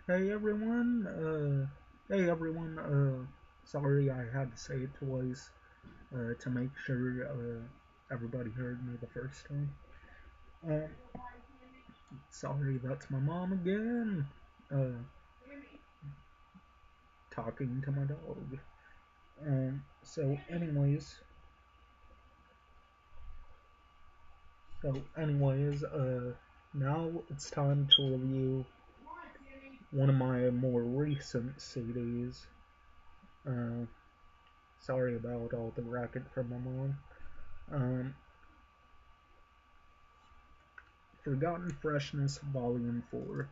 Hey everyone, sorry I had to say it twice, to make sure, everybody heard me the first time. Uh, Sorry, that's my mom again, uh, talking to my dog. Um, so anyways, so anyways, now it's time to review one of my more recent CDs. Uh, Sorry about all the racket from my mom. Um, Forgotten Freshness Volume 4.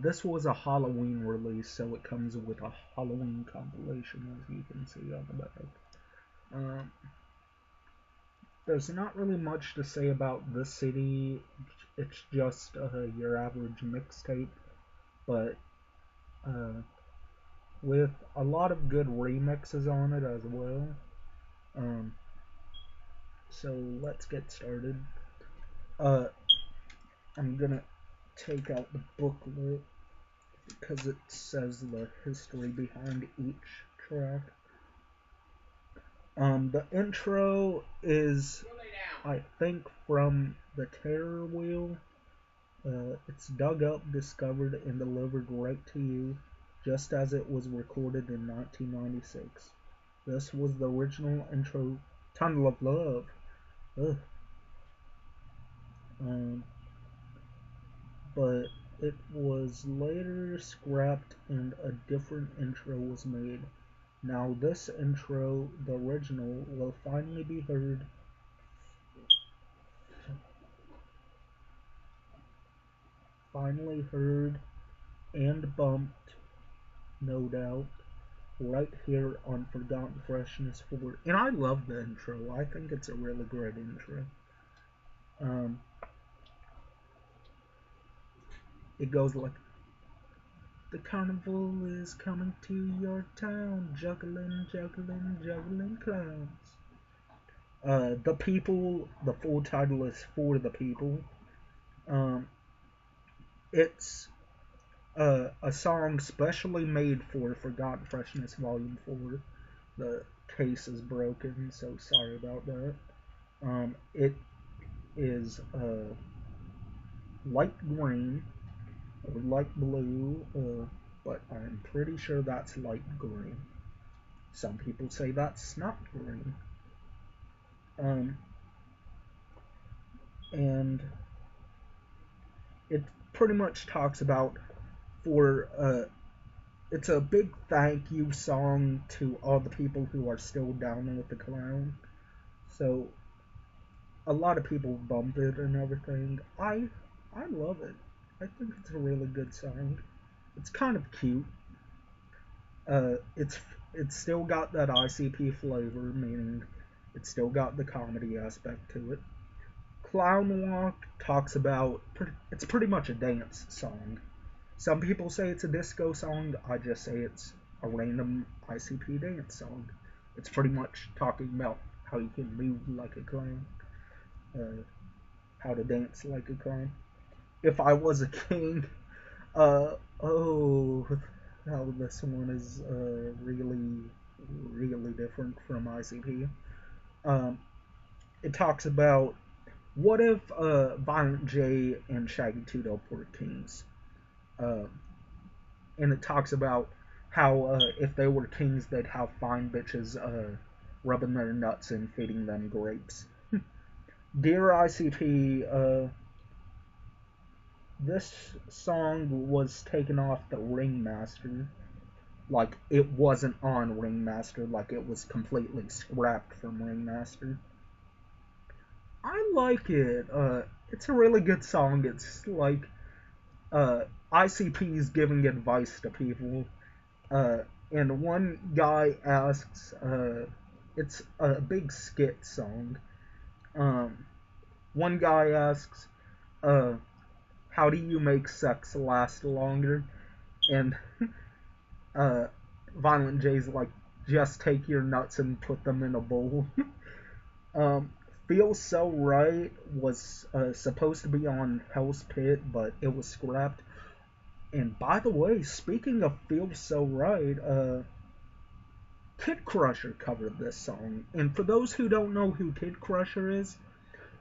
This was a Halloween release, so it comes with a Halloween compilation, as you can see on the back. Um, there's not really much to say about this CD. It's just your average mixtape, but uh, with a lot of good remixes on it as well. Um, so let's get started. Uh, I'm gonna take out the booklet because it says the history behind each track. The intro is, I think, from the Terror Wheel. It's dug up, discovered, and delivered right to you, just as it was recorded in 1996. This was the original intro, Tunnel of Love. Ugh. Um, but it was later scrapped and a different intro was made. Now this intro, the original, will finally heard and bumped, no doubt, right here on Forgotten Freshness 4. And I love the intro. I think it's a really great intro. Um, it goes like, the carnival is coming to your town, juggling, juggling, juggling clowns. The People, the full title is For the People. Um, it's a song specially made for Forgotten Freshness Volume 4. The case is broken, so sorry about that. It is light green or light blue, but I'm pretty sure that's light green. Some people say that's not green. Um, and it pretty much talks about for it's a big thank you song to all the people who are still down with the clown. So a lot of people bump it and everything. I love it. I think it's a really good song. It's kind of cute. It's still got that ICP flavor, meaning it's still got the comedy aspect to it. Clown Walk talks about it's pretty much a dance song. Some people say it's a disco song. I just say it's a random ICP dance song. It's pretty much talking about how you can move like a clown, uh, how to dance like a clown. If I was a king, oh, how this one is really, really different from ICP. Um, it talks about what if Violent J and Shaggy Two Dope were kings, uh, and it talks about how if they were kings, they'd have fine bitches rubbing their nuts and feeding them grapes. Dear ICP, this song was taken off the Ringmaster. Like, it wasn't on Ringmaster, like, it was completely scrapped from Ringmaster. I like it. It's a really good song. It's like ICP's giving advice to people. Uh, and one guy asks, it's a big skit song. Um, One guy asks, uh, how do you make sex last longer? And uh, Violent J's like, just take your nuts and put them in a bowl. um, Feels So Right was supposed to be on Hell's Pit, but it was scrapped. And by the way, speaking of Feels So Right, Kid Crusher covered this song. And for those who don't know who Kid Crusher is,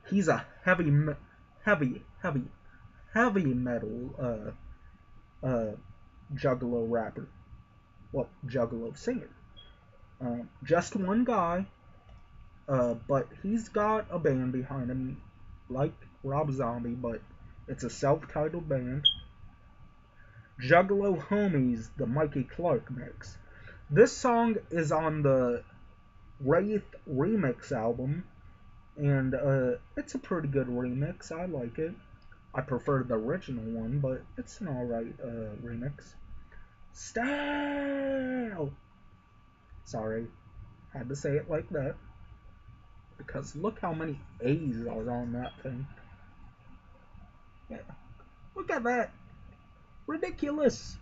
he's a heavy, heavy metal Juggalo rapper. Well, Juggalo singer. Just one guy, but he's got a band behind him, like Rob Zombie, but it's a self-titled band. Juggalo Homies, the Mikey Clark mix. This song is on the Wraith remix album, and it's a pretty good remix. I like it. I prefer the original one, but it's an alright remix. Style! Sorry, had to say it like that. Because look how many A's are on that thing. Yeah, look at that. Ridiculous.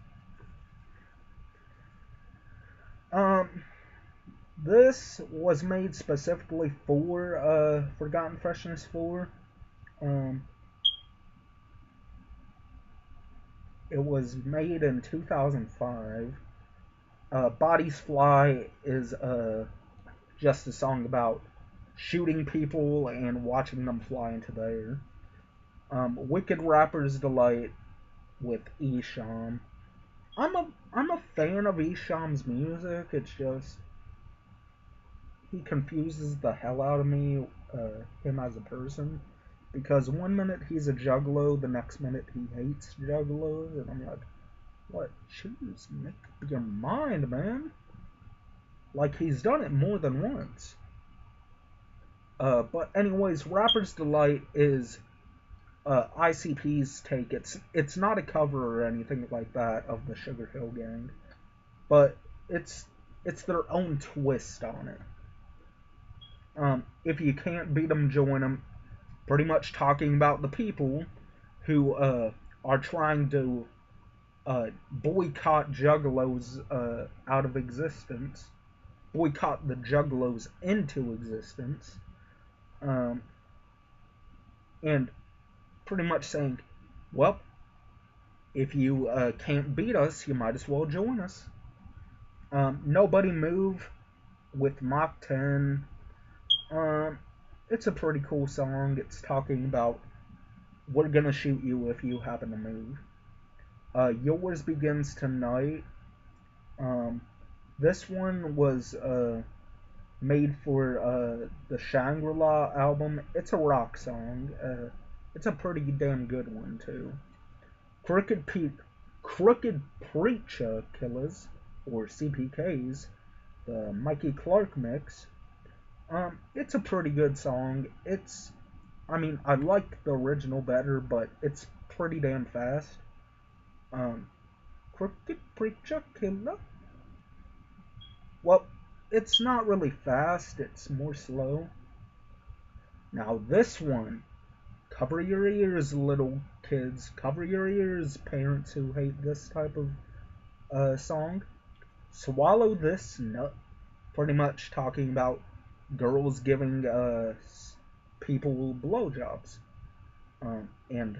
This was made specifically for Forgotten Freshness 4. It was made in 2005. Bodies Fly is just a song about shooting people and watching them fly into the air. Wicked Rapper's Delight with Esham. I'm a fan of Esham's music. It's just he confuses the hell out of me, him as a person, because one minute he's a juggalo, the next minute he hates juggalos, and I'm like, what? Choose, make up your mind, man. Like he's done it more than once. But anyways, Rapper's Delight is ICP's take. It's not a cover or anything like that of the Sugar Hill Gang, but it's their own twist on it. If you can't beat them, join them. Pretty much talking about the people who are trying to boycott juggalos out of existence, boycott the juggalos into existence, and pretty much saying, well, if you can't beat us, you might as well join us. Nobody Move with Mach 10. It's a pretty cool song. It's talking about we're gonna shoot you if you happen to move. Yours Begins Tonight. This one was made for the Shangri-La album. It's a rock song. It's a pretty damn good one too. Crooked Preacher Killers, or CPKs, the Mikey Clark mix. It's a pretty good song. I like the original better, but it's pretty damn fast. Crooked Preacher Killer. Well, it's not really fast, it's more slow. Now this one, cover your ears, little kids. Cover your ears, parents who hate this type of song. Swallow This Nut. Pretty much talking about girls giving people blowjobs. And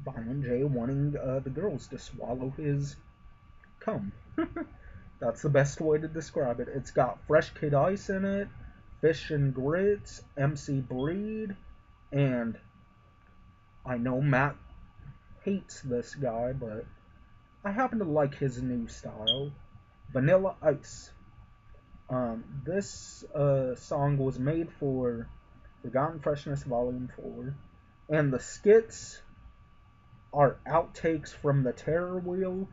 Violent J wanting the girls to swallow his cum. That's the best way to describe it. It's got Fresh Kid Ice in it, Fish and Grits, MC Breed, and I know Matt hates this guy, but I happen to like his new style. Vanilla Ice. This song was made for Forgotten Freshness Volume 4, and the skits are outtakes from The Terror Wheel,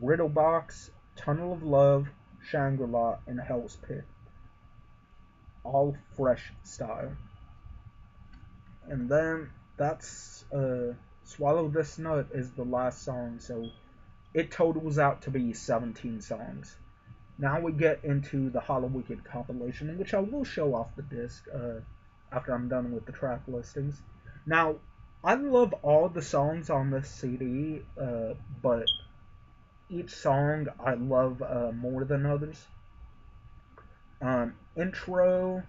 Riddle Box, Tunnel of Love, Shangri-La, and Hell's Pit. All fresh style. And then that's Swallow This Nut is the last song, so it totals out to be 17 songs. Now we get into the Holla Wicked compilation, which I will show off the disc after I'm done with the track listings. Now, I love all the songs on this CD, but each song I love more than others. Intro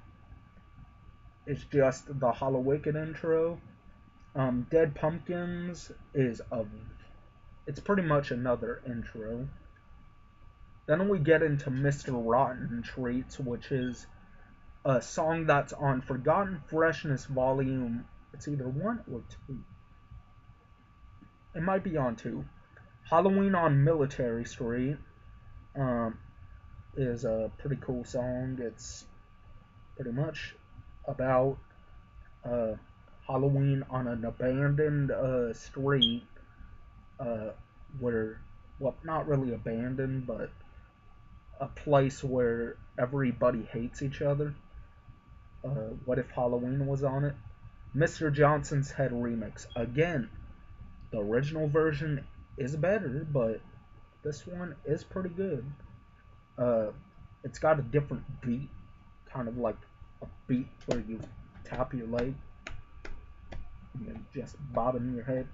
is just the Holla Wicked intro. Dead Pumpkins is a it's pretty much another intro. Then we get into Mr. Rotten Treats, which is a song that's on Forgotten Freshness Volume. It's either 1 or 2. It might be on 2. Halloween on Military Street is a pretty cool song. It's pretty much about Halloween on an abandoned street where, well, not really abandoned, but a place where everybody hates each other. What if Halloween was on it? Mr. Johnson's Head remix. Again, the original version is better, but this one is pretty good. It's got a different beat, kind of like a beat where you tap your leg and just bobbing your head.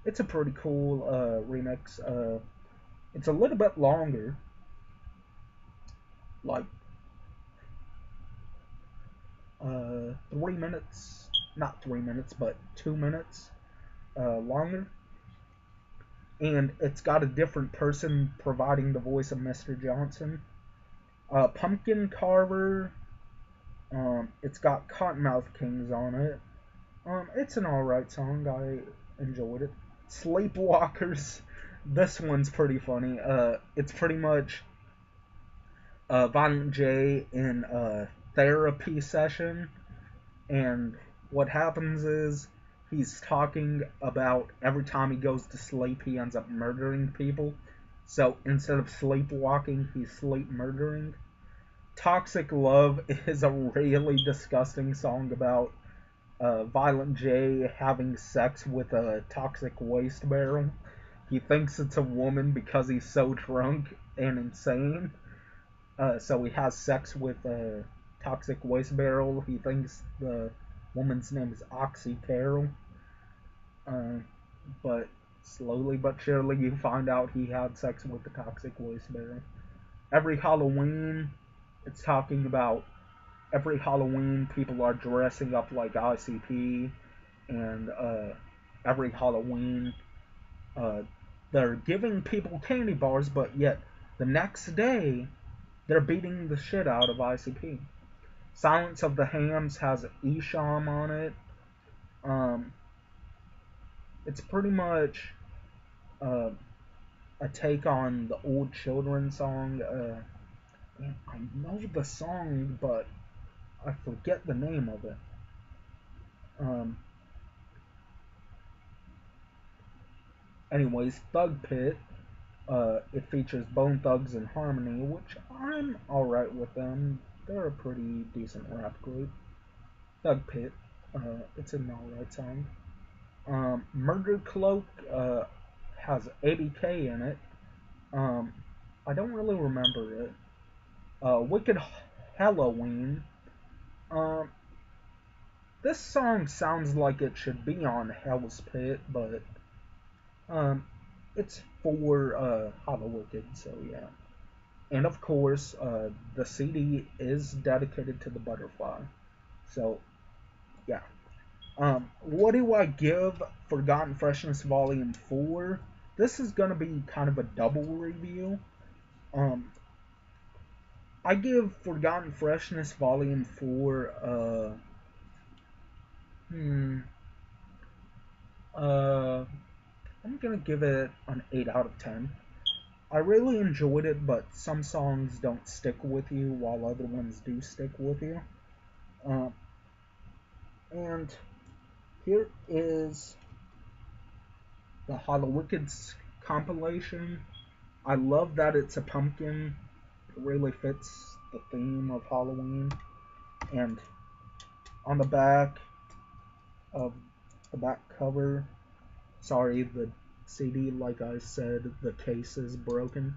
It's a pretty cool remix. It's a little bit longer, like 3 minutes, not 3 minutes, but 2 minutes longer. And it's got a different person providing the voice of Mr. Johnson. Pumpkin Carver, it's got Cottonmouth Kings on it. It's an alright song, I enjoyed it. Sleepwalkers, this one's pretty funny. It's pretty much Violent J in a therapy session, and what happens is he's talking about every time he goes to sleep he ends up murdering people. So instead of sleepwalking, he's sleep murdering. Toxic Love is a really disgusting song about Violent J having sex with a toxic waste barrel. He thinks it's a woman because he's so drunk and insane. So he has sex with a toxic waste barrel. He thinks the woman's name is Oxy Carol. But slowly but surely you find out he had sex with the toxic waste barrel. Every Halloween, it's talking about every Halloween people are dressing up like ICP, and every Halloween they're giving people candy bars, but yet the next day they're beating the shit out of ICP. Silence of the Hams has Esham on it. It's pretty much a take on the old children song. I know the song, but I forget the name of it. Anyways, Thug Pit. It features Bone Thugs and Harmony, which I'm alright with them. They're a pretty decent rap group. Thug Pit. It's an alright song. Murder Cloak has ABK in it. I don't really remember it. Wicked Halloween. This song sounds like it should be on Hell's Pit, but it's for Holla Wicked, so yeah. And of course, the CD is dedicated to the Butterfly, so yeah. What do I give Forgotten Freshness Volume 4? This is gonna be kind of a double review. I give Forgotten Freshness Volume 4 I'm gonna give it an 8 out of 10. I really enjoyed it, but some songs don't stick with you while other ones do stick with you. And here is the Holla Wicked compilation. I love that it's a pumpkin. It really fits the theme of Halloween. And on the back of the back cover, sorry, the CD, like I said, the case is broken.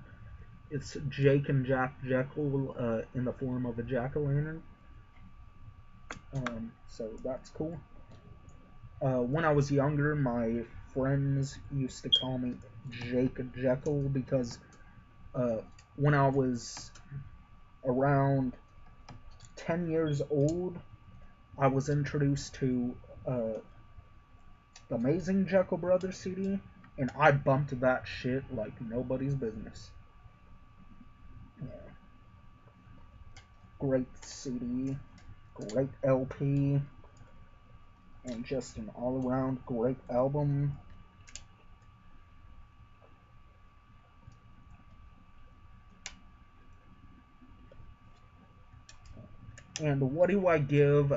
It's Jake and Jekyll in the form of a jack-o'-lantern. So that's cool. When I was younger, my friends used to call me Jake Jekyll because when I was around 10 years old, I was introduced to the Amazing Jekyll Brothers CD, and I bumped that shit like nobody's business. Yeah. Great CD, great LP, and just an all-around great album. And what do I give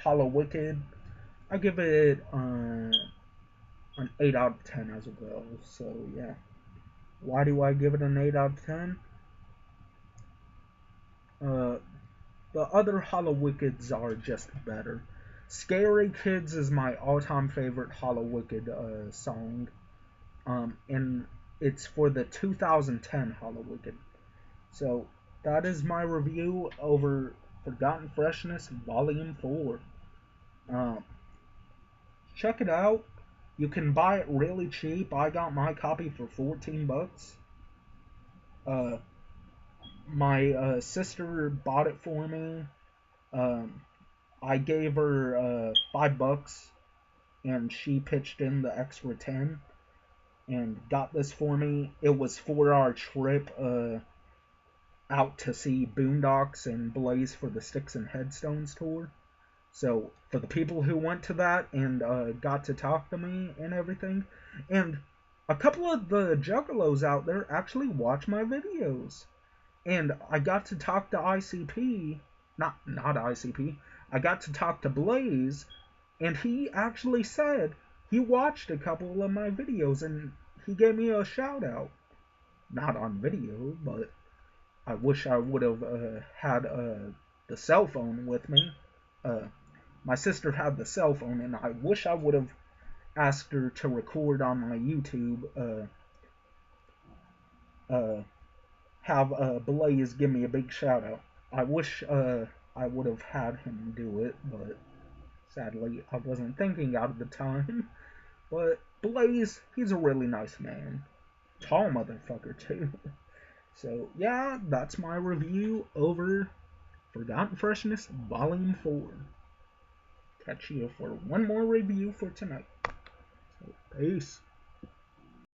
Holla Wicked? I give it an 8 out of 10 as well. So yeah. Why do I give it an 8 out of 10? The other Holla Wickeds are just better. Scary Kids is my all-time favorite Holla Wicked song. And it's for the 2010 Holla Wicked. So that is my review over Forgotten Freshness Volume 4. Check it out. You can buy it really cheap. I got my copy for 14 bucks. My sister bought it for me. I gave her $5 and she pitched in the extra 10 and got this for me. It was for our trip out to see Boondocks and Blaze for the Sticks and Headstones tour. So for the people who went to that and got to talk to me and everything, and a couple of the juggalos out there actually watch my videos, and I got to talk to ICP, not ICP. I got to talk to Blaze, and he actually said he watched a couple of my videos and he gave me a shout out. Not on video, but I wish I would have had the cell phone with me. My sister had the cell phone, and I wish I would have asked her to record on my YouTube. Have Blaze give me a big shout out. I wish I would have had him do it, but sadly I wasn't thinking out at the time. But Blaze, he's a really nice man. Tall motherfucker too. So yeah, that's my review over Forgotten Freshness Volume 4. Catch you for one more review for tonight. So, peace.